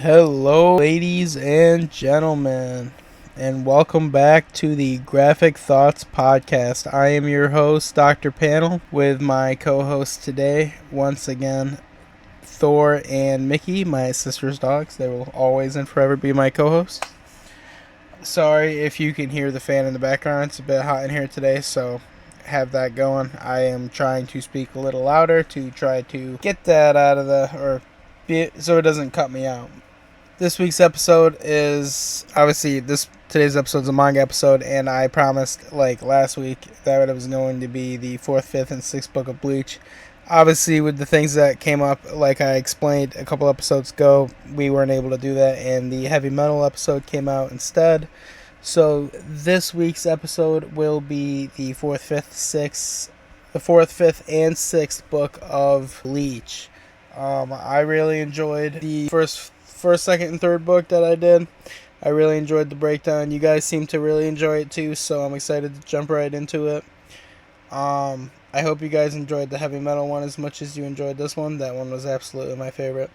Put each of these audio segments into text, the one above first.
Hello, ladies and gentlemen, and welcome back to the Graphic Thoughts Podcast. I am your host, Dr. Panel, with my co hosts today, once again, Thor and Mickey, my sister's dogs. They will always and forever be my co hosts. Sorry if you can hear the fan in the background, it's a bit hot in here today, so have that going. I am trying to speak a little louder to try to get that out of so it doesn't cut me out. This week's episode is obviously today's episode is a manga episode, and I promised last week that it was going to be the fourth, fifth, and sixth book of Bleach. Obviously, with the things that came up, like I explained a couple episodes ago, we weren't able to do that, and the heavy metal episode came out instead. So this week's episode will be the fourth, fifth, and sixth book of Bleach. I really enjoyed the first, second, and third book that I did. I really enjoyed the breakdown. You guys seem to really enjoy it too, so I'm excited to jump right into it. I hope you guys enjoyed the heavy metal one as much as you enjoyed this one. That one was absolutely my favorite.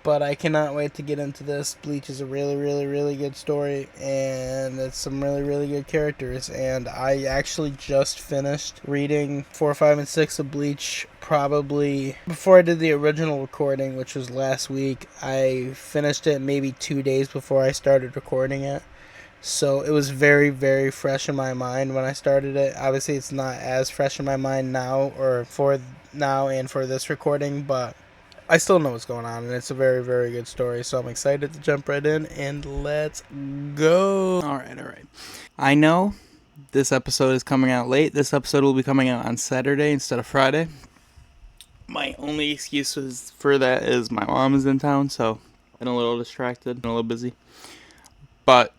But I cannot wait to get into this. Bleach is a really, really, really good story, and it's some really, really good characters. And I actually just finished reading 4, 5, and 6 of Bleach probably before I did the original recording, which was last week. I finished it maybe 2 days before I started recording it. So it was very, very fresh in my mind when I started it. Obviously, it's not as fresh in my mind now, or for now and for this recording, but I still know what's going on, and it's a very, very good story, so I'm excited to jump right in, and let's go. Alright. I know this episode is coming out late. This episode will be coming out on Saturday instead of Friday. My only excuse for that is my mom is in town, so I'm a little distracted and a little busy. But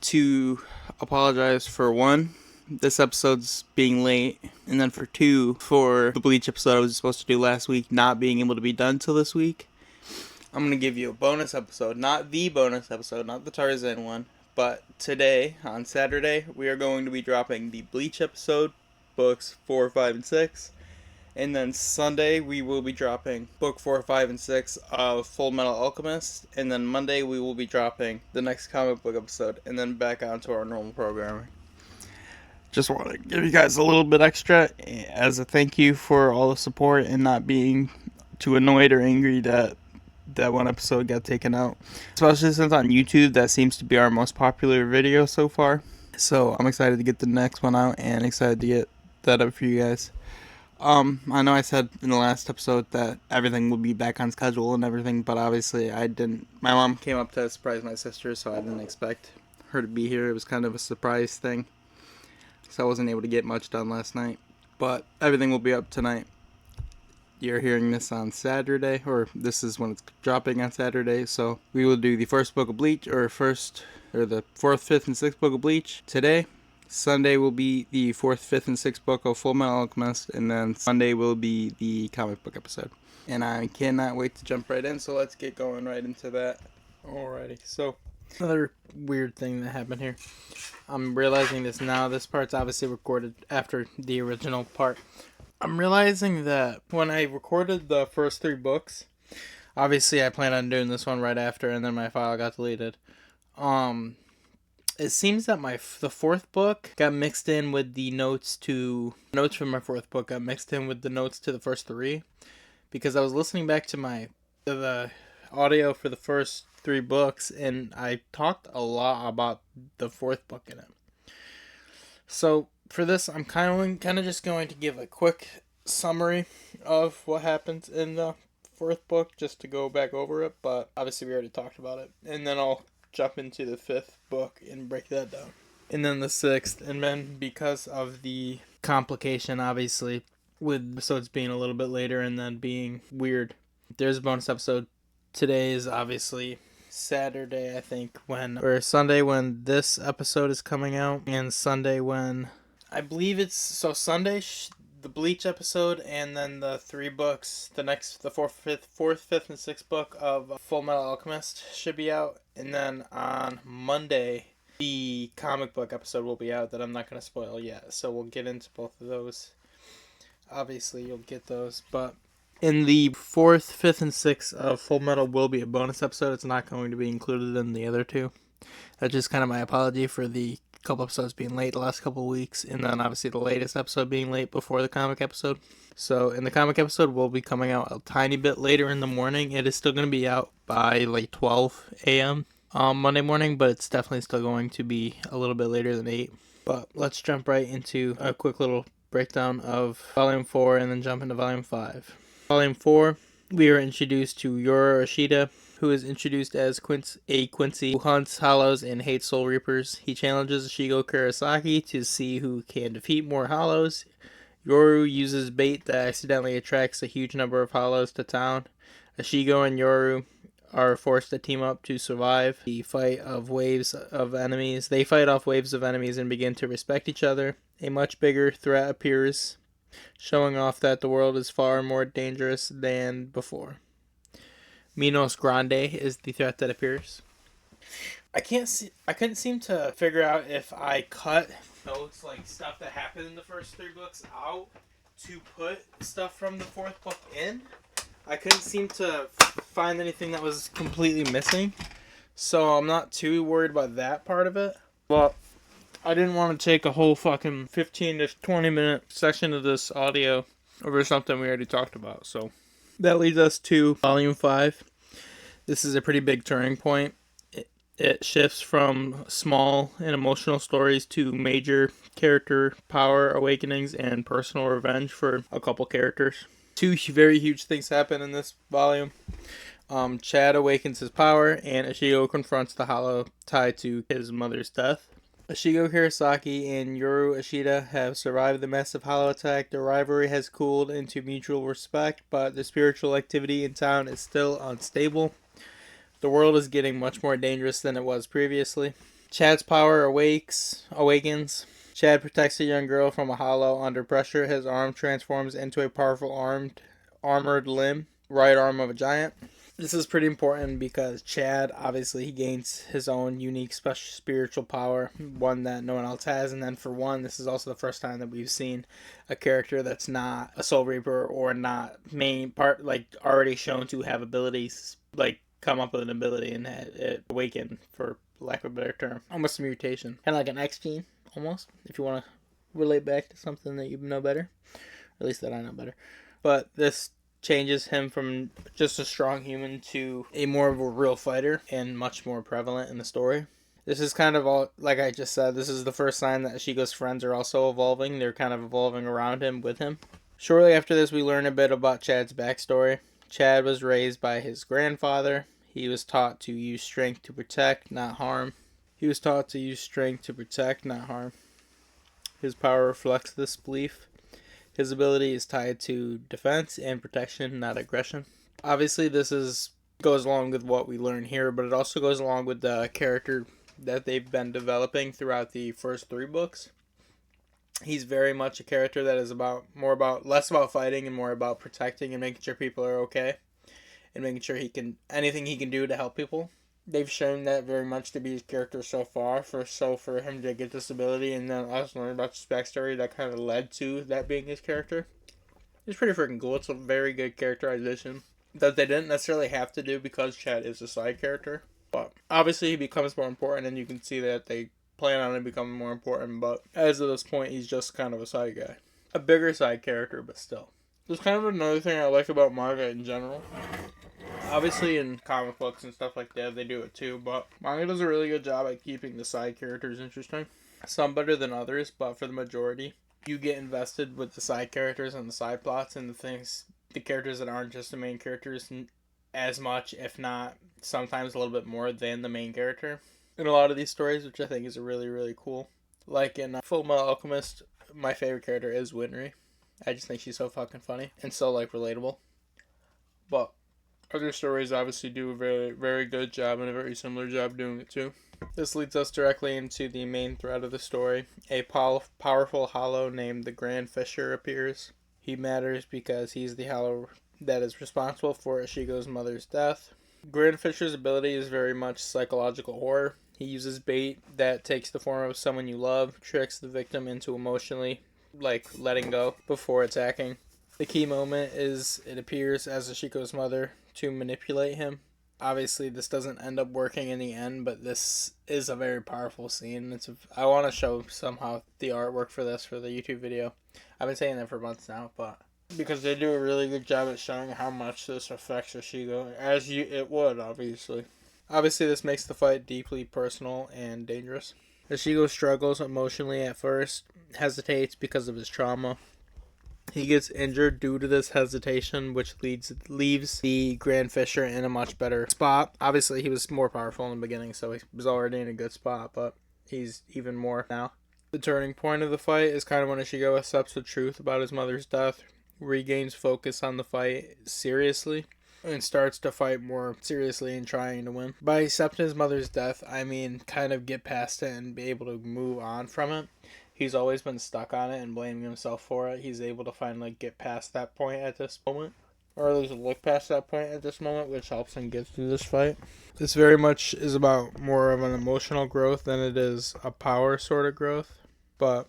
to apologize for one, this episode's being late, and then for two, for the Bleach episode I was supposed to do last week not being able to be done till this week, I'm going to give you a bonus episode, not the bonus episode, not the Tarzan one, but today, on Saturday, we are going to be dropping the Bleach episode, books 4, 5, and 6, and then Sunday we will be dropping book 4, 5, and 6 of Full Metal Alchemist, and then Monday we will be dropping the next comic book episode, and then back onto our normal programming. Just want to give you guys a little bit extra as a thank you for all the support and not being too annoyed or angry that one episode got taken out. Especially since on YouTube, that seems to be our most popular video so far. So I'm excited to get the next one out and excited to get that up for you guys. I know I said in the last episode that everything will be back on schedule and everything, but obviously I didn't. My mom came up to surprise my sister, so I didn't expect her to be here. It was kind of a surprise thing. So I wasn't able to get much done last night. But everything will be up tonight. You're hearing this on Saturday, or this is when it's dropping on Saturday. So we will do the first book of Bleach, or the fourth, fifth, and sixth book of Bleach today. Sunday will be the fourth, fifth, and sixth book of Full Metal Alchemist, and then Sunday will be the comic book episode. And I cannot wait to jump right in, so let's get going right into that. Alrighty, so another weird thing that happened here. I'm realizing this now. This part's obviously recorded after the original part. I'm realizing that when I recorded the first 3 books, obviously I planned on doing this one right after, and then my file got deleted. It seems that the fourth book got mixed in with the notes from my fourth book got mixed in with the notes to the first 3, because I was listening back to the audio for the first 3 books, and I talked a lot about the fourth book in it. So for this, I'm kind of just going to give a quick summary of what happens in the fourth book, just to go back over it, but obviously we already talked about it, and then I'll jump into the 5th book and break that down. And then the 6th, and then because of the complication, obviously, with episodes being a little bit later and then being weird, there's a bonus episode. Today is obviously Saturday, I think, Sunday when this episode is coming out, and Sunday when, I believe it's, so Sunday, the Bleach episode, and then the 3 books, the fourth, fifth, and sixth book of Full Metal Alchemist should be out, and then on Monday, the comic book episode will be out that I'm not going to spoil yet, so we'll get into both of those. Obviously, you'll get those, but In the 4th, 5th, and 6th of Full Metal will be a bonus episode. It's not going to be included in the other two. That's just kind of my apology for the couple episodes being late the last couple of weeks, and then obviously the latest episode being late before the comic episode. So in the comic episode, we'll be coming out a tiny bit later in the morning. It is still going to be out by like 12 a.m. on Monday morning, but it's definitely still going to be a little bit later than 8. But let's jump right into a quick little breakdown of Volume 4 and then jump into Volume 5. Volume 4, we are introduced to Yoro Ishida, who is introduced as Quincy who hunts hollows and hates Soul Reapers. He challenges Ishigo Kurosaki to see who can defeat more hollows. Yoru uses bait that accidentally attracts a huge number of hollows to town. Ishigo and Yoru are forced to team up to survive the fight of waves of enemies. They fight off waves of enemies and begin to respect each other. A much bigger threat appears, showing off that the world is far more dangerous than before. Minos Grande is the threat that appears. I couldn't seem to figure out if I cut notes, like stuff that happened in the first 3 books out to put stuff from the 4th book in. I couldn't seem to find anything that was completely missing, so I'm not too worried about that part of it. But I didn't want to take a whole fucking 15 to 20 minute section of this audio over something we already talked about. So that leads us to Volume 5. This is a pretty big turning point. It shifts from small and emotional stories to major character power awakenings and personal revenge for a couple characters. 2 very huge things happen in this volume. Chad awakens his power, and Ishigo confronts the hollow tied to his mother's death. Ishigo Kurosaki and Yoru Ishida have survived the massive hollow attack. Their rivalry has cooled into mutual respect, but the spiritual activity in town is still unstable. The world is getting much more dangerous than it was previously. Chad's power awakens. Chad protects a young girl from a hollow under pressure. His arm transforms into a powerful armored limb, right arm of a giant. This is pretty important because Chad, obviously, he gains his own unique special spiritual power, one that no one else has. And then for one, this is also the first time that we've seen a character that's not a Soul Reaper or not main part, like already shown to have abilities, like come up with an ability and it awaken, for lack of a better term. Almost a mutation. Kind of like an X gene, almost, if you want to relate back to something that you know better. At least that I know better. But this changes him from just a strong human to a more of a real fighter and much more prevalent in the story. This is kind of all, like I just said, this is the first sign that Ishigo's friends are also evolving. They're kind of evolving around him, with him. Shortly after this, we learn a bit about Chad's backstory. Chad was raised by his grandfather. He was taught to use strength to protect, not harm. His power reflects this belief. His ability is tied to defense and protection, not aggression. Obviously, goes along with what we learn here, but it also goes along with the character that they've been developing throughout the first 3 books. He's very much a character that is less about fighting and more about protecting and making sure people are okay, and making sure anything he can do to help people. They've shown that very much to be his character so far. For him to get this ability and then us learn about his backstory that kind of led to that being his character, it's pretty freaking cool. It's a very good characterization that they didn't necessarily have to do because Chad is a side character. But obviously he becomes more important, and you can see that they plan on him becoming more important. But as of this point, he's just kind of a side guy. A bigger side character, but still. There's kind of another thing I like about manga in general. Obviously in comic books and stuff like that, they do it too, but manga does a really good job at keeping the side characters interesting. Some better than others, but for the majority, you get invested with the side characters and the side plots and the characters that aren't just the main characters as much, if not sometimes a little bit more than the main character in a lot of these stories, which I think is really, really cool. Like in Full Metal Alchemist, my favorite character is Winry. I just think she's so fucking funny and so relatable. But other stories obviously do a very, very good job and a very similar job doing it too. This leads us directly into the main thread of the story. A powerful hollow named the Grand Fisher appears. He matters because he's the hollow that is responsible for Ishigo's mother's death. Grand Fisher's ability is very much psychological horror. He uses bait that takes the form of someone you love, tricks the victim into emotionally letting go before attacking. The key moment is it appears as Ishiko's mother to manipulate him. Obviously, this doesn't end up working in the end, but this is a very powerful scene. I want to show somehow the artwork for this for the YouTube video. I've been saying that for months now, but because they do a really good job at showing how much this affects Ishigo, it would, obviously. Obviously, this makes the fight deeply personal and dangerous. Ishigo struggles emotionally at first, hesitates because of his trauma. He gets injured due to this hesitation, which leaves the Grand Fisher in a much better spot. Obviously, he was more powerful in the beginning, so he was already in a good spot, but he's even more now. The turning point of the fight is kind of when Ishigo accepts the truth about his mother's death, regains focus on the fight seriously, and starts to fight more seriously and trying to win. By accepting his mother's death, I mean kind of get past it and be able to move on from it. He's always been stuck on it and blaming himself for it. He's able to finally get past that point at this moment, or at least look past that point at this moment, which helps him get through this fight. This very much is about more of an emotional growth than it is a power sort of growth. But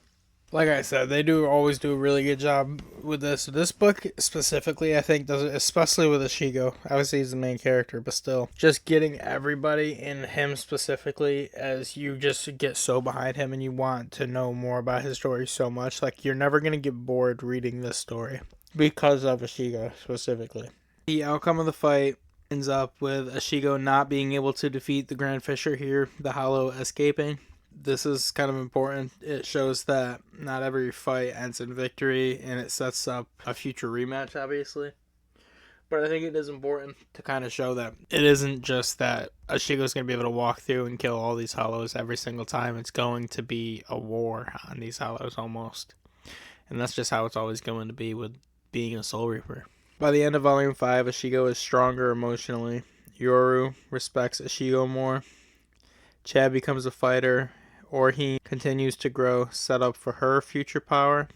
like I said, they always do a really good job with this. This book specifically, I think, does it, especially with Ishigo. Obviously, he's the main character, but still. Just getting everybody, and him specifically, as you just get so behind him and you want to know more about his story so much. Like, you're never going to get bored reading this story because of Ishigo specifically. The outcome of the fight ends up with Ishigo not being able to defeat the Grand Fisher here, the Hollow escaping. This is kind of important. It shows that not every fight ends in victory, and it sets up a future rematch, obviously. But I think it is important to kind of show that it isn't just that Ishigo's going to be able to walk through and kill all these Hollows every single time. It's going to be a war on these Hollows almost. And that's just how it's always going to be with being a Soul Reaper. By the end of Volume 5, Ishigo is stronger emotionally. Yoru respects Ishigo more. Chad becomes a fighter. Orhi continues to grow, set up for her future power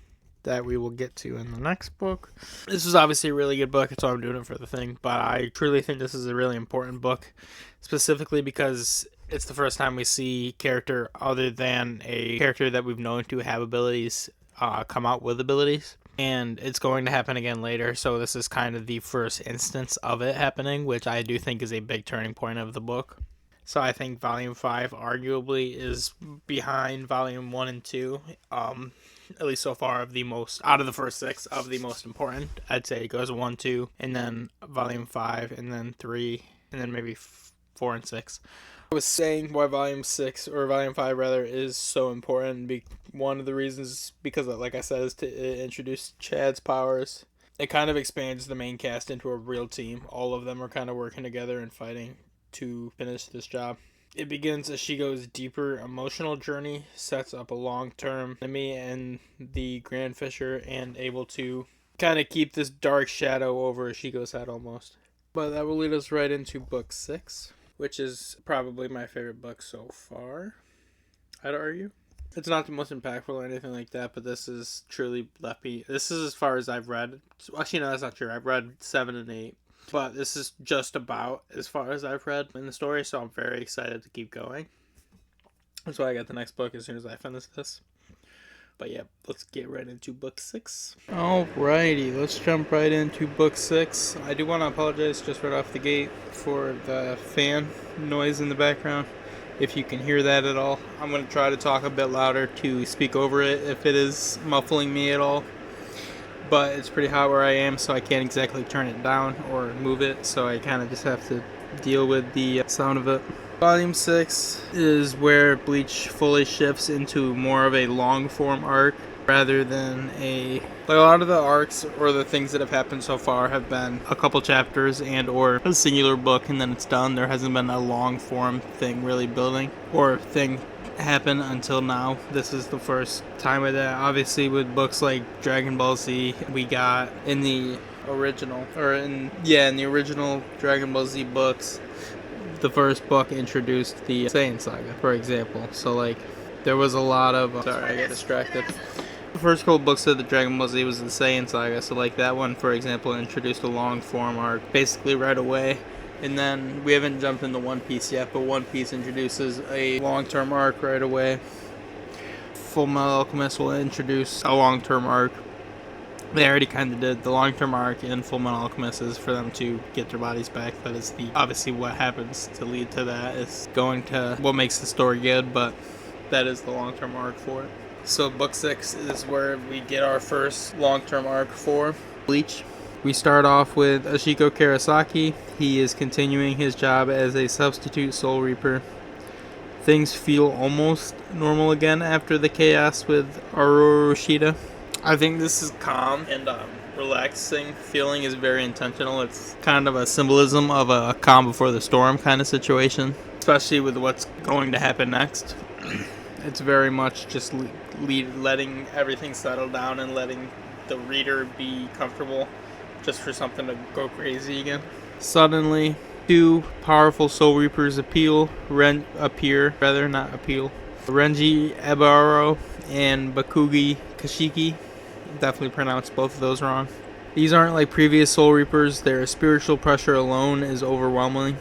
that we will get to in the next book. This is obviously a really good book. That's why I'm doing it for the thing. But I truly think this is a really important book, specifically because it's the first time we see character other than a character that we've known to have abilities come out with abilities. And it's going to happen again later, so this is kind of the first instance of it happening, which I do think is a big turning point of the book. So I think Volume 5 arguably is behind Volume 1 and 2, at least so far, out of the first 6, of the most important. I'd say it goes 1, 2, and then Volume 5, and then 3, and then maybe 4 and 6. I was saying why Volume 6, or Volume 5 rather, is so important. One of the reasons, because like I said, is to introduce Chad's powers. It kind of expands the main cast into a real team. All of them are kind of working together and fighting to finish this job. It begins Ishigo's deeper emotional journey, sets up a long-term enemy in the Grand Fisher, and able to kind of keep this dark shadow over Ishigo's head almost. But that will lead us right into Book 6, which is probably my favorite book so far, I'd argue. It's not the most impactful or anything like that, but this is truly left me. This is as far as I've read. Actually, no, that's not true. I've read 7 and 8. But this is just about as far as I've read in the story, so I'm very excited to keep going. That's why I got the next book as soon as I finish this. But yeah, let's get right into Book 6. Alrighty, let's jump right into Book 6. I do want to apologize just right off the gate for the fan noise in the background. If you can hear that at all, I'm going to try to talk a bit louder to speak over it if it is muffling me at all. But it's pretty hot where I am, so I can't exactly turn it down or move it, so I kind of just have to deal with the sound of it. Volume 6 is where Bleach fully shifts into more of a long-form arc rather than a lot of the arcs or the things that have happened so far have been a couple chapters and or a singular book and then it's done. There hasn't been a long-form thing really building or thing happen until now. This is the first time of that. Obviously with books like Dragon Ball Z, we got in the original Dragon Ball Z books, the first book introduced the Saiyan saga, for example. So there was a lot of sorry, I got distracted. The first couple books of the Dragon Ball Z was the Saiyan saga, so that one, for example, introduced a long form arc basically right away. And then we haven't jumped into One Piece yet, but One Piece introduces a long-term arc right away. Full Metal Alchemist will introduce a long-term arc. They already kind of did. The long-term arc in Fullmetal Alchemist is for them to get their bodies back. That is obviously what happens to lead to that. It's going to what makes the story good, but that is the long-term arc for it. So book 6 is where we get our first long-term arc for Bleach. We start off with Ishigo Karasaki. He is continuing his job as a substitute Soul Reaper. Things feel almost normal again after the chaos with Aruroshida. I think this is calm and relaxing feeling is very intentional. It's kind of a symbolism of a calm before the storm kind of situation, especially with what's going to happen next. It's very much just letting everything settle down and letting the reader be comfortable just for something to go crazy again. Suddenly, two powerful Soul Reapers appear. Renji Ebaro and Bakugi Kashiki. Definitely pronounced both of those wrong. These aren't like previous Soul Reapers. Their spiritual pressure alone is overwhelming.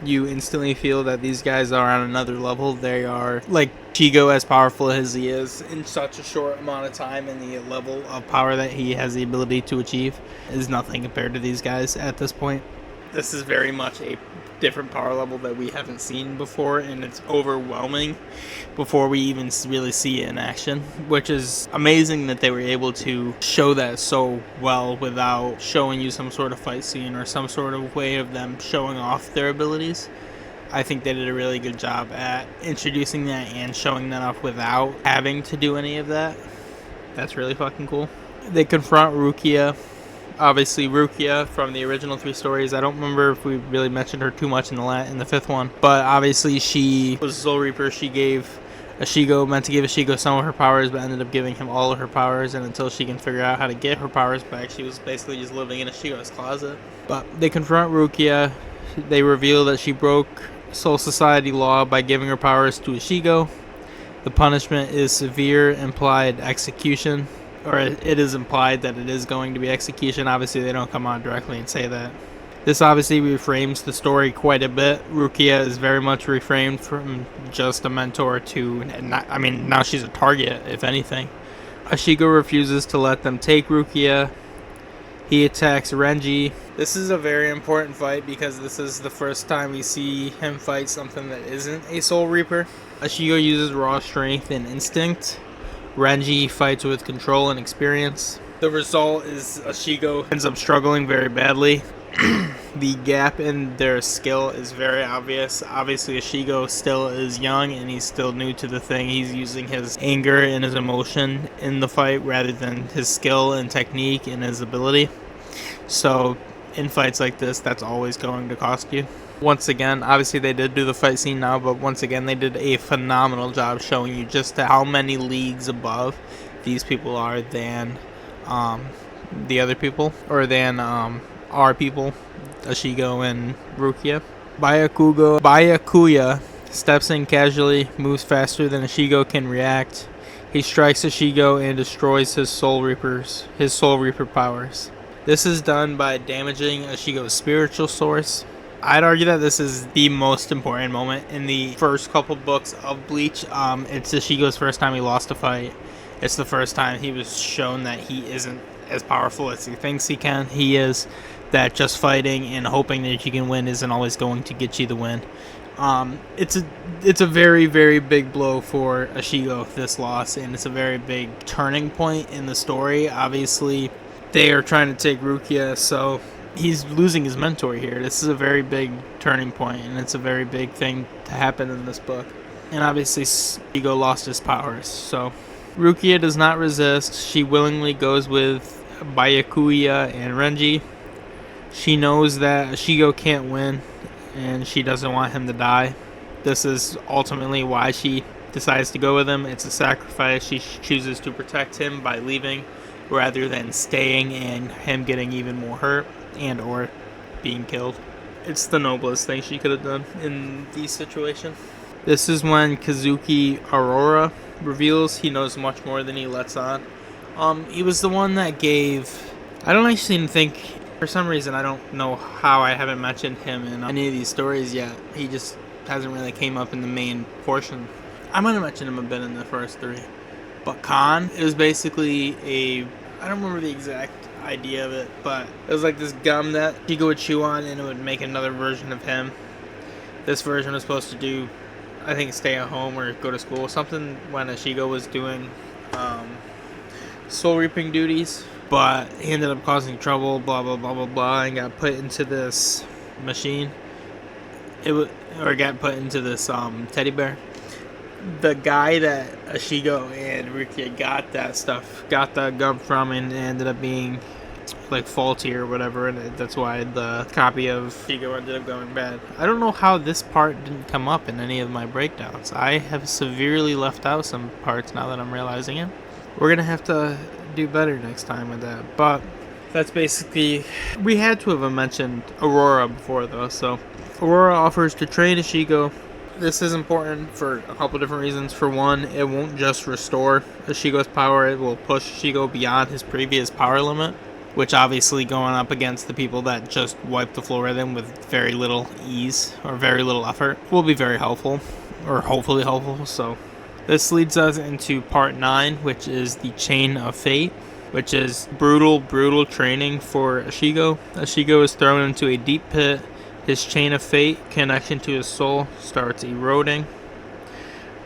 You instantly feel that these guys are on another level. They are like Chigo, as powerful as he is in such a short amount of time, and the level of power that he has the ability to achieve is nothing compared to these guys at this point. This is very much a different power level that we haven't seen before, and it's overwhelming before we even really see it in action, which is amazing that they were able to show that so well without showing you some sort of fight scene or some sort of way of them showing off their abilities. I think they did a really good job at introducing that and showing that off without having to do any of that. That's really fucking cool. They confront Rukia. Obviously, Rukia from the original 3 stories. I don't remember if we really mentioned her too much in the 5th one, but obviously she was a Soul Reaper. She gave Ishigo, meant to give Ishigo some of her powers, but ended up giving him all of her powers, and until she can figure out how to get her powers back, she was basically just living in Ishigo's closet. But they confront Rukia. They reveal that she broke Soul Society law by giving her powers to Ishigo. The punishment is severe implied execution. Or it is implied that it is going to be execution. Obviously, they don't come out directly and say that. This obviously reframes the story quite a bit. Rukia is very much reframed from just a mentor to, now she's a target, if anything. Ishigo refuses to let them take Rukia. He attacks Renji. This is a very important fight because this is the first time we see him fight something that isn't a Soul Reaper. Ishigo uses raw strength and instinct. Renji fights with control and experience. The result is Ishigo ends up struggling very badly. The gap in their skill is very obvious. Obviously, Ishigo still is young and he's still new to the thing. He's using his anger and his emotion in the fight rather than his skill and technique and his ability. So, in fights like this, that's always going to cost you. Once again, obviously they did do the fight scene now, but once again they did a phenomenal job showing you just how many leagues above these people are than the other people, or than our people, Ishigo and Rukia. Byakuya steps in casually, moves faster than Ishigo can react. He strikes Ishigo and destroys his Soul Reaper powers. This is done by damaging Ishigo's spiritual source. I'd argue that this is the most important moment in the first couple books of Bleach. It's Ishigo's first time he lost a fight. It's the first time he was shown that he isn't as powerful as he thinks he is. That just fighting and hoping that you can win isn't always going to get you the win. It's a very, very big blow for Ishigo, this loss, and it's a very big turning point in the story. Obviously, they are trying to take Rukia, so he's losing his mentor here. This is a very big turning point, and it's a very big thing to happen in this book. And obviously, Ishigo lost his powers, so Rukia does not resist. She willingly goes with Byakuya and Renji. She knows that Ishigo can't win, and she doesn't want him to die. This is ultimately why she decides to go with him. It's a sacrifice. She chooses to protect him by leaving rather than staying and him getting even more hurt and or being killed. It's the noblest thing she could have done in these situations. This is when Kazuki Aurora reveals he knows much more than he lets on. He was the one that gave... I don't actually think... For some reason, I don't know how I haven't mentioned him in any of these stories yet. He just hasn't really came up in the main portion. I might have mentioned him a bit in the first 3. But Khan is basically a I don't remember the exact idea of it, but it was like this gum that Ishigo would chew on and it would make another version of him. This version was supposed to do, I think, stay at home or go to school, something when Ishigo was doing soul reaping duties, but he ended up causing trouble, blah blah blah blah blah, and got put into this machine. Got put into this teddy bear. The guy that Ishigo and Rukia got the gum from, and ended up being like faulty or whatever, and that's why the copy of Ishigo ended up going bad. I don't know how this part didn't come up in any of my breakdowns. I have severely left out some parts now that I'm realizing it. We're gonna have to do better next time with that, but that's basically, we had to have mentioned Aurora before though. So Aurora offers to train Ishigo. This is important for a couple different reasons. For one, it won't just restore Ishigo's power, it will push Ishigo beyond his previous power limit, which obviously going up against the people that just wipe the floor with him with very little ease or very little effort will be very helpful, or hopefully helpful. So this leads us into part 9, which is the Chain of Fate, which is brutal training for Ishigo. Ishigo is thrown into a deep pit. His chain of fate, connection to his soul, starts eroding.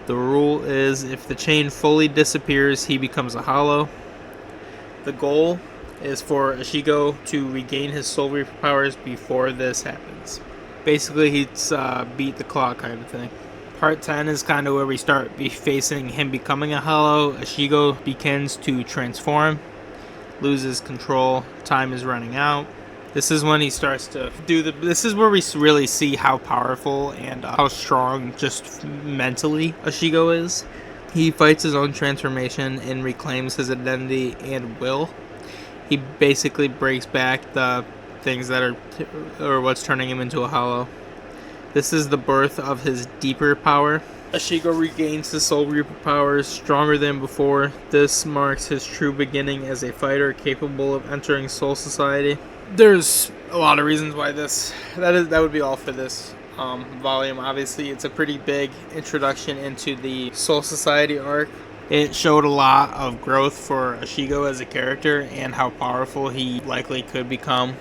The rule is if the chain fully disappears, he becomes a hollow. The goal is for Ishigo to regain his soul reaper powers before this happens. Basically, he's beat the clock kind of thing. Part 10 is kind of where we start facing him becoming a hollow. Ishigo begins to transform, loses control, time is running out. This is when he starts to do this is where we really see how powerful and how strong just mentally Ishigo is. He fights his own transformation and reclaims his identity and will. He basically breaks back the things that or what's turning him into a hollow. This is the birth of his deeper power. Ishigo regains his soul reaper powers stronger than before. This marks his true beginning as a fighter capable of entering Soul Society. There's a lot of reasons why that would be all for this volume. Obviously, it's a pretty big introduction into the Soul Society arc. It showed a lot of growth for Ishigo as a character and how powerful he likely could become.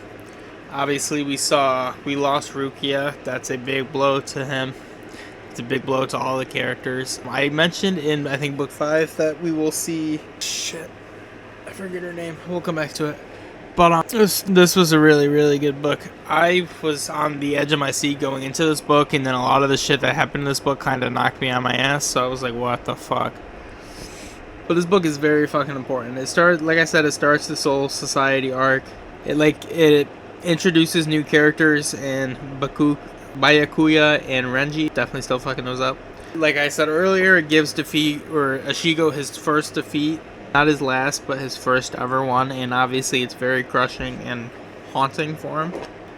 Obviously, we lost Rukia. That's a big blow to him. It's a big blow to all the characters. I mentioned in, I think, book 5 that we will see... Shit. I forget her name. We'll come back to it. But this was a really, really good book. I was on the edge of my seat going into this book, and then a lot of the shit that happened in this book kind of knocked me on my ass, so I was like, what the fuck? But this book is very fucking important. It starts the Soul Society arc. It introduces new characters, and Byakuya and Renji definitely still fucking those up. Like I said earlier, it gives Ishigo his first defeat. Not his last, but his first ever one, and obviously it's very crushing and haunting for him.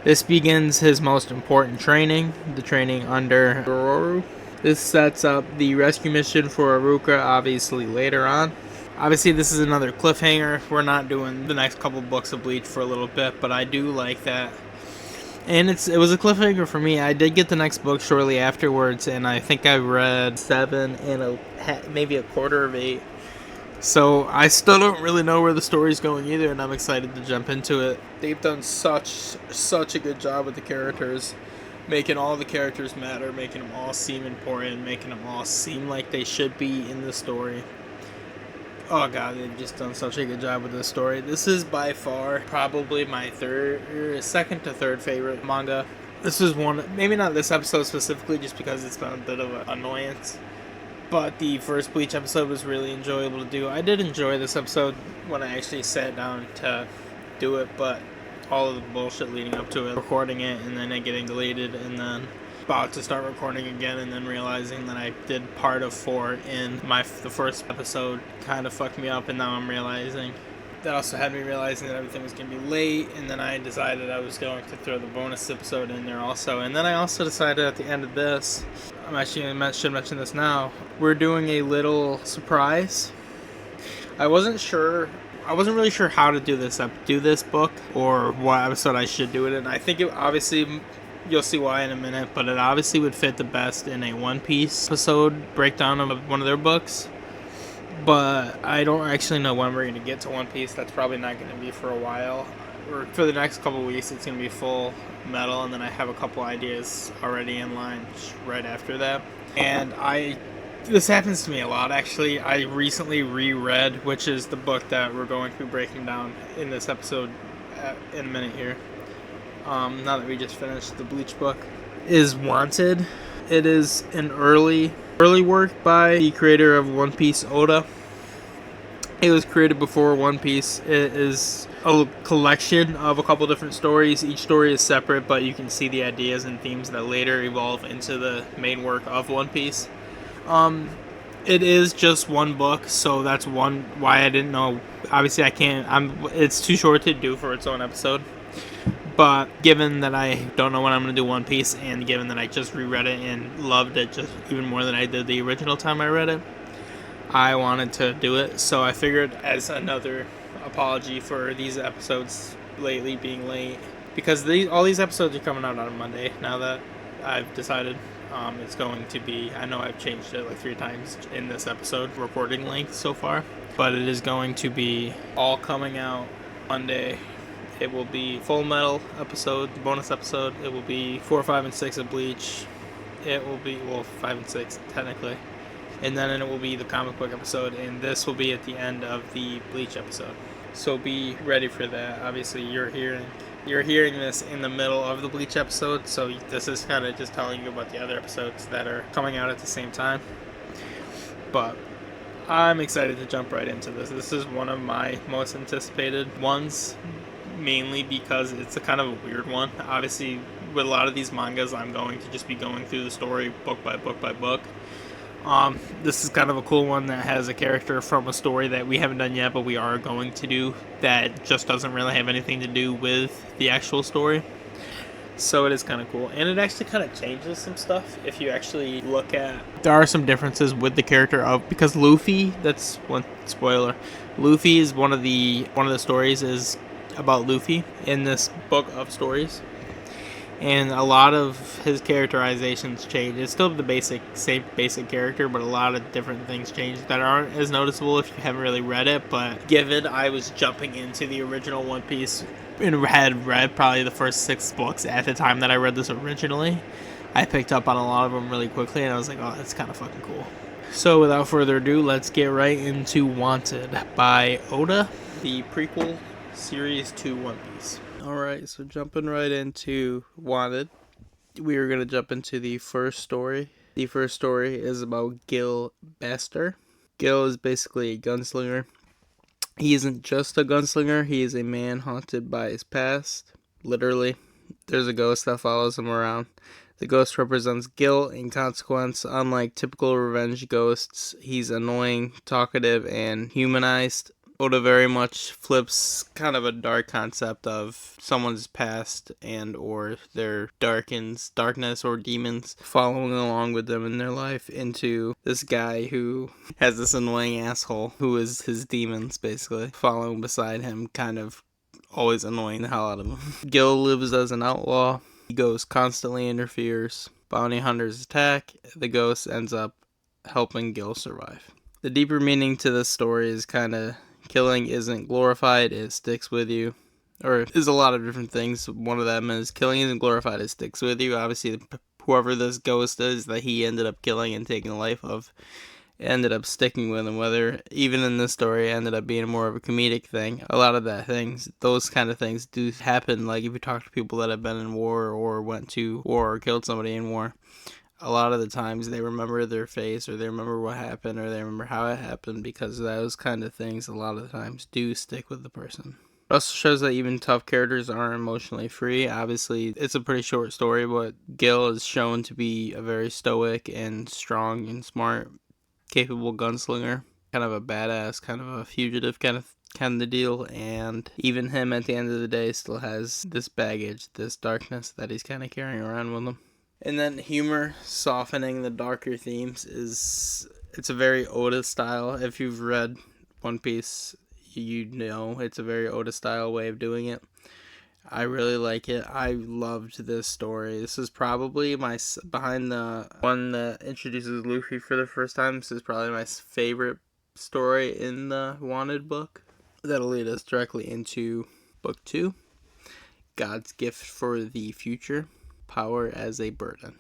This begins his most important training, the training under Gororu. This sets up the rescue mission for Aruka, obviously, later on. Obviously, this is another cliffhanger. We're not doing the next couple books of Bleach for a little bit, but I do like that. And it was a cliffhanger for me. I did get the next book shortly afterwards, and I think I read 7 and maybe a quarter of 8. So I still don't really know where the story's going either, and I'm excited to jump into it. They've done such a good job with the characters, making all the characters matter, making them all seem important, making them all seem like they should be in the story. Oh god, they've just done such a good job with this story. This is by far probably my second to third favorite manga. This is one, maybe not this episode specifically, just because it's been a bit of an annoyance. But the first Bleach episode was really enjoyable to do. I did enjoy this episode when I actually sat down to do it, but all of the bullshit leading up to it, recording it, and then it getting deleted, and then about to start recording again, and then realizing that I did part of 4 in the first episode kind of fucked me up, and now I'm realizing. That also had me realizing that everything was going to be late, and then I decided I was going to throw the bonus episode in there also. And then I also decided at the end of this, I should mention this now, we're doing a little surprise. I wasn't really sure how to do this book, or what episode I should do it in. I think obviously, you'll see why in a minute, but it obviously would fit the best in a One Piece episode breakdown of one of their books. but I don't actually know when we're going to get to One Piece. That's probably not going to be for a while. Or for the next couple weeks, it's going to be full metal, and then I have a couple ideas already in line right after that. And this happens to me a lot, actually. I recently reread, which is the book that we're going to be breaking down in this episode in a minute here. Now that we just finished the Bleach book, is Wanted. It is an early work by the creator of One Piece, Oda. It was created before One Piece. It is a collection of a couple different stories. Each story is separate, but you can see the ideas and themes that later evolve into the main work of One Piece. It is just one book, so that's why I didn't know. Obviously, I can't. It's too short to do for its own episode. But given that I don't know when I'm going to do One Piece, and given that I just reread it and loved it just even more than I did the original time I read it, I wanted to do it. So I figured, as another apology for these episodes lately being late, because all these episodes are coming out on Monday now that I've decided. It's going to be, I know I've changed it like 3 times in this episode recording length so far, but it is going to be all coming out Monday. It will be Full Metal episode, bonus episode. It will be 4, 5, and 6 of Bleach. It will be, 5 and 6 technically. And then it will be the comic book episode, and this will be at the end of the Bleach episode. So be ready for that. Obviously, you're hearing this in the middle of the Bleach episode, so this is kind of just telling you about the other episodes that are coming out at the same time. But I'm excited to jump right into this. This is one of my most anticipated ones, mainly because it's a kind of a weird one. Obviously, with a lot of these mangas, I'm going to just be going through the story book by book by book. This is kind of a cool one that has a character from a story that we haven't done yet, but we are going to do, that just doesn't really have anything to do with the actual story. So it is kind of cool. And it actually kind of changes some stuff if you actually look at... There are some differences with the character of... Because Luffy, that's one spoiler. Luffy is one of the stories is about Luffy in this book of stories. And a lot of his characterizations change. It's still the same basic character, but a lot of different things change that aren't as noticeable if you haven't really read it. But given I was jumping into the original One Piece and had read probably the first 6 books at the time that I read this originally, I picked up on a lot of them really quickly, and I was like, oh, that's kind of fucking cool. So without further ado, let's get right into Wanted by Oda, the prequel series to One Piece. Alright, so jumping right into Wanted, we are going to jump into the first story. The first story is about Gil Baster. Gil is basically a gunslinger. He isn't just a gunslinger, he is a man haunted by his past. Literally, there's a ghost that follows him around. The ghost represents guilt and consequence. Unlike typical revenge ghosts, he's annoying, talkative, and humanized. Oda very much flips kind of a dark concept of someone's past and or their darkness or demons following along with them in their life into this guy who has this annoying asshole who is his demons basically following beside him, kind of always annoying the hell out of him. Gil lives as an outlaw. The ghost constantly interferes. Bounty hunters attack. The ghost ends up helping Gil survive. The deeper meaning to this story is kind of killing isn't glorified, it sticks with you. Or there's a lot of different things. One of them is killing isn't glorified, it sticks with you. Obviously, whoever this ghost is that he ended up killing and taking the life of ended up sticking with him. Whether, even in this story, it ended up being more of a comedic thing. A lot of those kind of things do happen. Like if you talk to people that have been in war or went to war or killed somebody in war, a lot of the times they remember their face or they remember what happened or they remember how it happened, because those kind of things a lot of the times do stick with the person. It also shows that even tough characters aren't emotionally free. Obviously, it's a pretty short story, but Gil is shown to be a very stoic and strong and smart, capable gunslinger. Kind of a badass, kind of a fugitive kind of deal, and even him at the end of the day still has this baggage, this darkness that he's kind of carrying around with him. And then humor, softening the darker themes, it's a very Oda style. If you've read One Piece, you know it's a very Oda style way of doing it. I really like it. I loved this story. This is probably behind the one that introduces Luffy for the first time. This is probably my favorite story in the Wanted book. That'll lead us directly into book 2, God's Gift for the Future, Power as a Burden.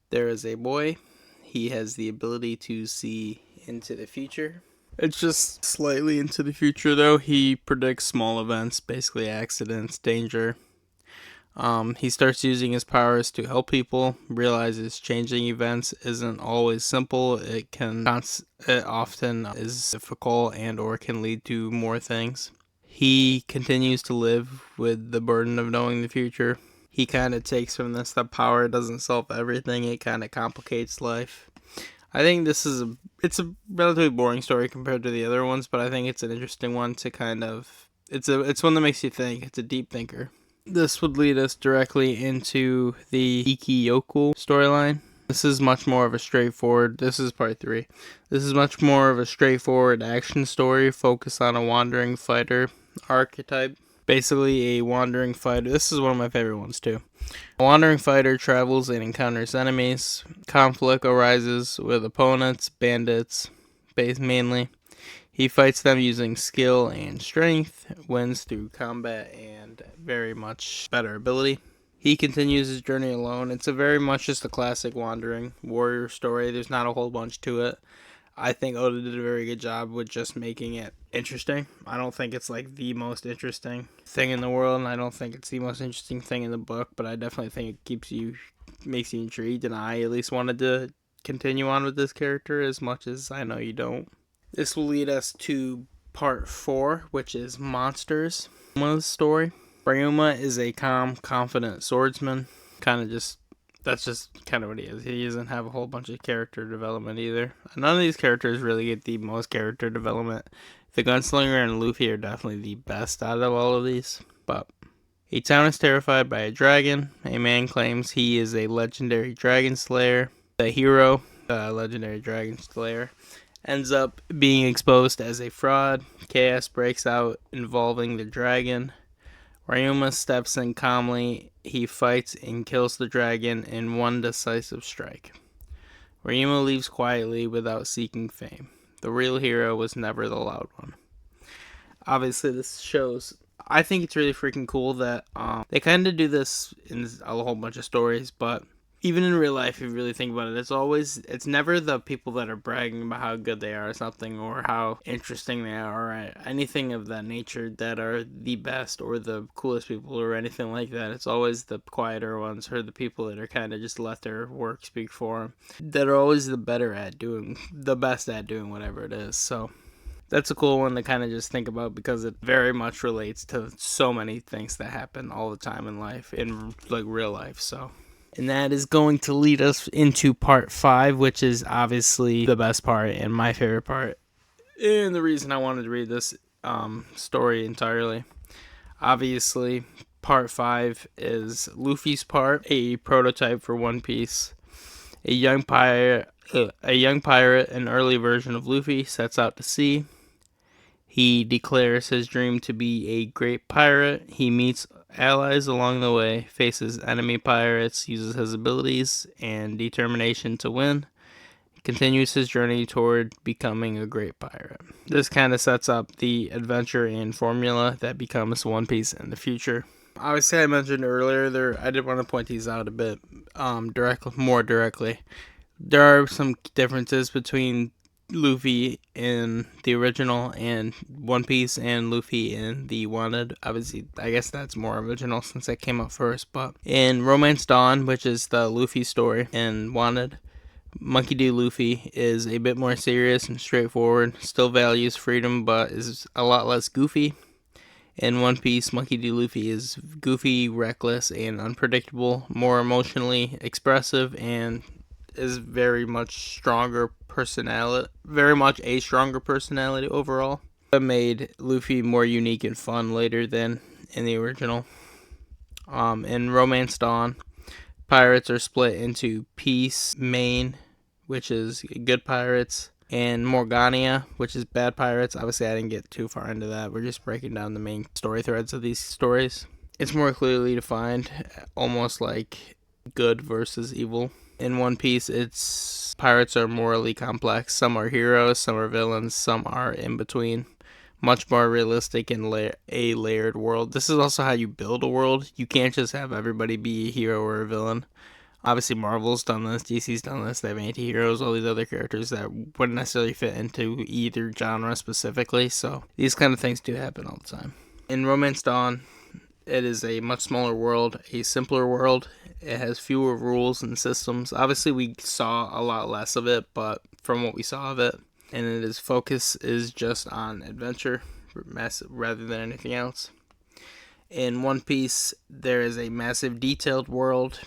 There is a boy. He has the ability to see into the future. It's just slightly into the future, though. He predicts small events, basically accidents, danger. He starts using his powers to help people, realizes changing events isn't always simple. It often is difficult and or can lead to more things. He continues to live with the burden of knowing the future. He kind of takes from this that power doesn't solve everything. It kind of complicates life. I think it's a relatively boring story compared to the other ones, but I think it's an interesting one to it's one that makes you think. It's a deep thinker. This would lead us directly into the Ikiyoku storyline. This is much more of a straightforward, this is part 3. This is much more of a straightforward action story focused on a wandering fighter archetype. Basically a wandering fighter, this is one of my favorite ones too. A wandering fighter travels and encounters enemies. Conflict arises with opponents, bandits, mainly. He fights them using skill and strength, wins through combat and very much better ability. He continues his journey alone. It's a very much just a classic wandering warrior story. There's not a whole bunch to it. I think Oda did a very good job with just making it interesting. I don't think it's like the most interesting thing in the world, and I don't think it's the most interesting thing in the book, but I definitely think it makes you intrigued, and I at least wanted to continue on with this character as much as I know you don't. This will lead us to part 4, which is Monsters. Ryuma's story. Ryuma is a calm, confident swordsman. That's just kind of what he is. He doesn't have a whole bunch of character development either. None of these characters really get the most character development. The Gunslinger and Luffy are definitely the best out of all of these. But a town is terrified by a dragon. A man claims he is a legendary dragon slayer. The hero, legendary dragon slayer, ends up being exposed as a fraud. Chaos breaks out involving the dragon. Ryuma steps in calmly. He fights and kills the dragon in one decisive strike. Ryuma leaves quietly without seeking fame. The real hero was never the loud one. Obviously, this shows... I think it's really freaking cool that they kind of do this in a whole bunch of stories, but even in real life, if you really think about it, it's never the people that are bragging about how good they are or something, or how interesting they are, or anything of that nature that are the best or the coolest people or anything like that. It's always the quieter ones, or the people that are kind of just let their work speak for them, that are always the best at doing whatever it is. So that's a cool one to kind of just think about, because it very much relates to so many things that happen all the time in life, in like real life. So. And that is going to lead us into part 5, which is obviously the best part and my favorite part. And the reason I wanted to read this story entirely. Obviously, part 5 is Luffy's part, a prototype for One Piece. A young pirate, an early version of Luffy, sets out to sea. He declares his dream to be a great pirate. He meets allies along the way, faces enemy pirates, uses his abilities and determination to win, continues his journey toward becoming a great pirate. This kind of sets up the adventure and formula that becomes One Piece in the future. Obviously, I mentioned earlier, I did want to point these out a bit more directly. There are some differences between Luffy in the original and One Piece and Luffy in the Wanted. Obviously, I guess that's more original since that came out first, but in Romance Dawn, which is the Luffy story in Wanted, Monkey D. Luffy is a bit more serious and straightforward, still values freedom, but is a lot less goofy. In One Piece, Monkey D. Luffy is goofy, reckless, and unpredictable, more emotionally expressive, and is very much a stronger personality overall. It made Luffy more unique and fun later than in the original. In Romance Dawn, pirates are split into Peace, Main, which is good pirates, and Morgania, which is bad pirates. Obviously, I didn't get too far into that. We're just breaking down the main story threads of these stories. It's more clearly defined, almost like good versus evil. In One Piece, it's pirates are morally complex. Some are heroes, some are villains, some are in between. Much more realistic and a layered world. This is also how you build a world. You can't just have everybody be a hero or a villain. Obviously, Marvel's done this, DC's done this. They have anti-heroes, all these other characters that wouldn't necessarily fit into either genre specifically. So these kind of things do happen all the time. In Romance Dawn, it is a much smaller world, a simpler world. It has fewer rules and systems. Obviously, we saw a lot less of it, but from what we saw of it, and its focus is just on adventure rather than anything else. In One Piece, there is a massive detailed world.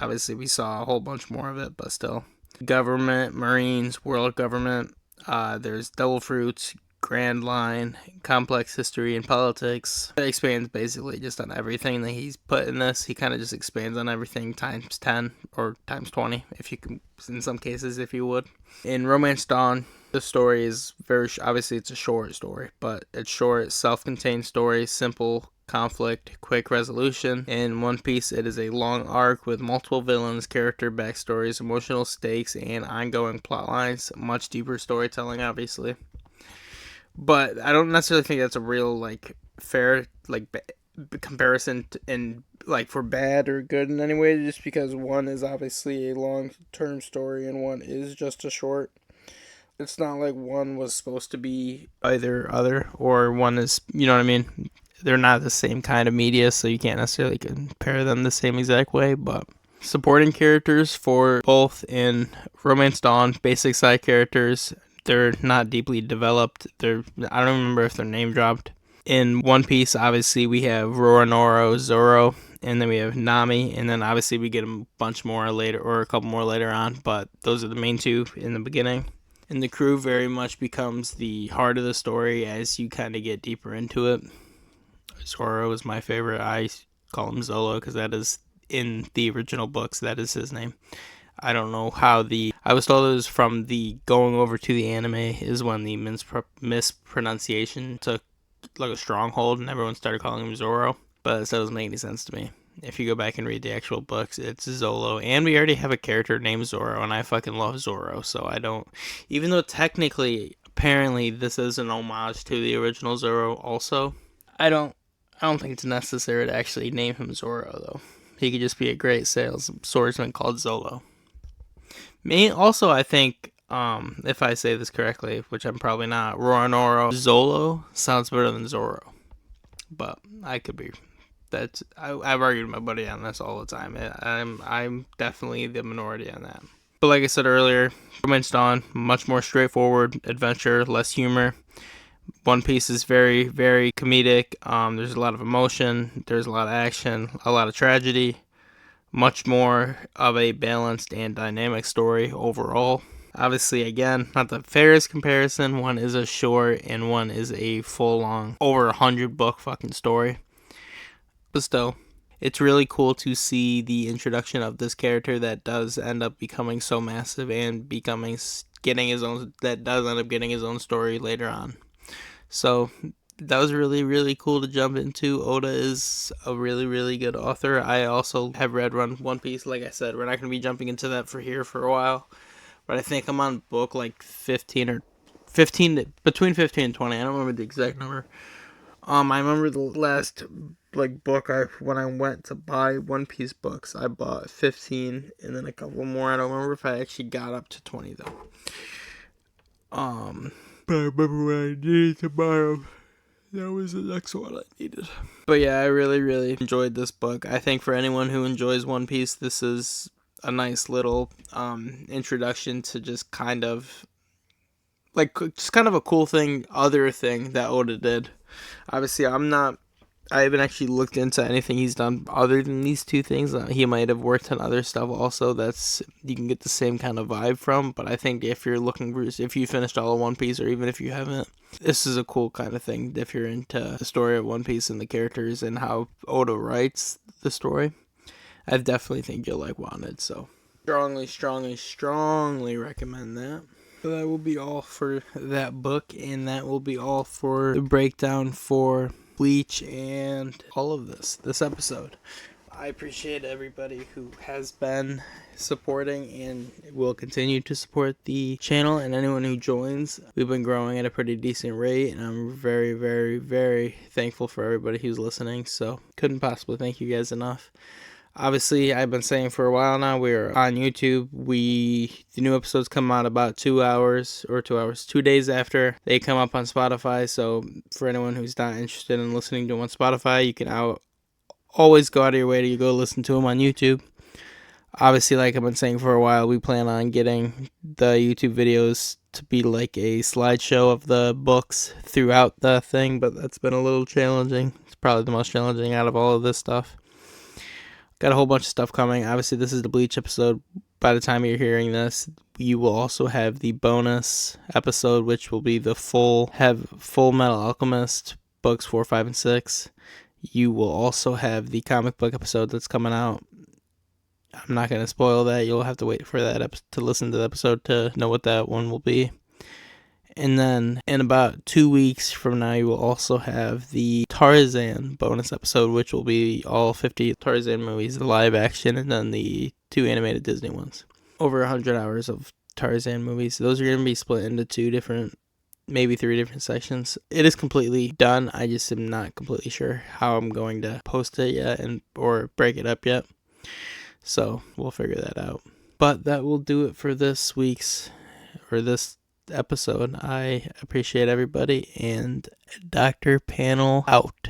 Obviously, we saw a whole bunch more of it, but still. Government, Marines, world government. There's Devil Fruits, Grand Line, complex history and politics. It expands basically just on everything that he's put in this. He kind of just expands on everything times 10 or times 20, if you can, in some cases, if you would. In Romance Dawn, the story is very, obviously it's a short story, but it's short, self-contained story, simple conflict, quick resolution. In One Piece, it is a long arc with multiple villains, character backstories, emotional stakes, and ongoing plot lines. Much deeper storytelling, obviously. But I don't necessarily think that's a real, fair, comparison in, for bad or good in any way, just because one is obviously a long-term story and one is just a short. It's not like one was supposed to be either other, or one is, you know what I mean? They're not the same kind of media, so you can't necessarily compare them the same exact way, but supporting characters for both in Romance Dawn, basic side characters, they're not deeply developed. I don't remember if they're name dropped. In One Piece, obviously, we have Roronoa, Zoro, and then we have Nami, and then obviously we get a bunch more later, or a couple more later on, but those are the main two in the beginning. And the crew very much becomes the heart of the story as you kind of get deeper into it. Zoro is my favorite. I call him Zolo because that is in the original books. That is his name. I don't know how I was told it was from the going over to the anime is when the mispronunciation took like a stronghold and everyone started calling him Zoro. But that doesn't make any sense to me. If you go back and read the actual books, it's Zolo. And we already have a character named Zoro, and I fucking love Zoro. So I don't, even though technically, apparently, this is an homage to the original Zoro also, I don't think it's necessary to actually name him Zoro, though. He could just be a great swordsman called Zolo. Also, I think, if I say this correctly, which I'm probably not, Roronoa Zolo sounds better than Zoro. But I could be. I've argued with my buddy on this all the time. I'm definitely the minority on that. But like I said earlier, Romance Dawn, much more straightforward adventure, less humor. One Piece is very, very comedic. There's a lot of emotion. There's a lot of action, a lot of tragedy. Much more of a balanced and dynamic story overall. Obviously, again, not the fairest comparison. One is a short and one is a full-long, over 100 book fucking story. But still, it's really cool to see the introduction of this character that does end up becoming so massive and getting his own story later on. So that was really, really cool to jump into. Oda is a really, really good author. I also have read One Piece. Like I said, we're not going to be jumping into that for a while. But I think I'm on book 15 between 15 and 20. I don't remember the exact number. I remember the last book when I went to buy One Piece books, I bought 15 and then a couple more. I don't remember if I actually got up to 20 though. But I remember when I needed to buy them. That was the next one I needed. But yeah, I really, really enjoyed this book. I think for anyone who enjoys One Piece, this is a nice little introduction to just kind of a cool other thing that Oda did. Obviously, I haven't actually looked into anything he's done other than these two things. He might have worked on other stuff also you can get the same kind of vibe from, but I think if you finished all of One Piece, or even if you haven't, this is a cool kind of thing if you're into the story of One Piece and the characters and how Oda writes the story. I definitely think you'll like Wanted, so strongly, strongly, strongly recommend that. So that will be all for that book, and that will be all for the breakdown for Bleach and all of this episode. I appreciate everybody who has been supporting and will continue to support the channel, and anyone who joins. We've been growing at a pretty decent rate, and I'm very, very, very thankful for everybody who's listening, so couldn't possibly thank you guys enough. Obviously, I've been saying for a while now, we're on YouTube. The new episodes come out about 2 hours, 2 days after they come up on Spotify. So for anyone who's not interested in listening to them on Spotify, you can always go out of your way to go listen to them on YouTube. Obviously, like I've been saying for a while, we plan on getting the YouTube videos to be like a slideshow of the books throughout the thing, but that's been a little challenging. It's probably the most challenging out of all of this stuff. Got a whole bunch of stuff coming. Obviously, this is the Bleach episode. By the time you're hearing this, you will also have the bonus episode, which will be the Full Metal Alchemist books 4, 5, and 6. You will also have the comic book episode that's coming out. I'm not going to spoil that. You'll have to wait for that to listen to the episode to know what that one will be. And then in about 2 weeks from now, you will also have the Tarzan bonus episode, which will be all 50 Tarzan movies, the live action, and then the 2 animated Disney ones. Over 100 hours of Tarzan movies. Those are going to be split into 2 different, maybe 3 different sections. It is completely done. I just am not completely sure how I'm going to post it yet or break it up yet. So we'll figure that out. But that will do it for this episode. I appreciate everybody, and Dr. Panel out.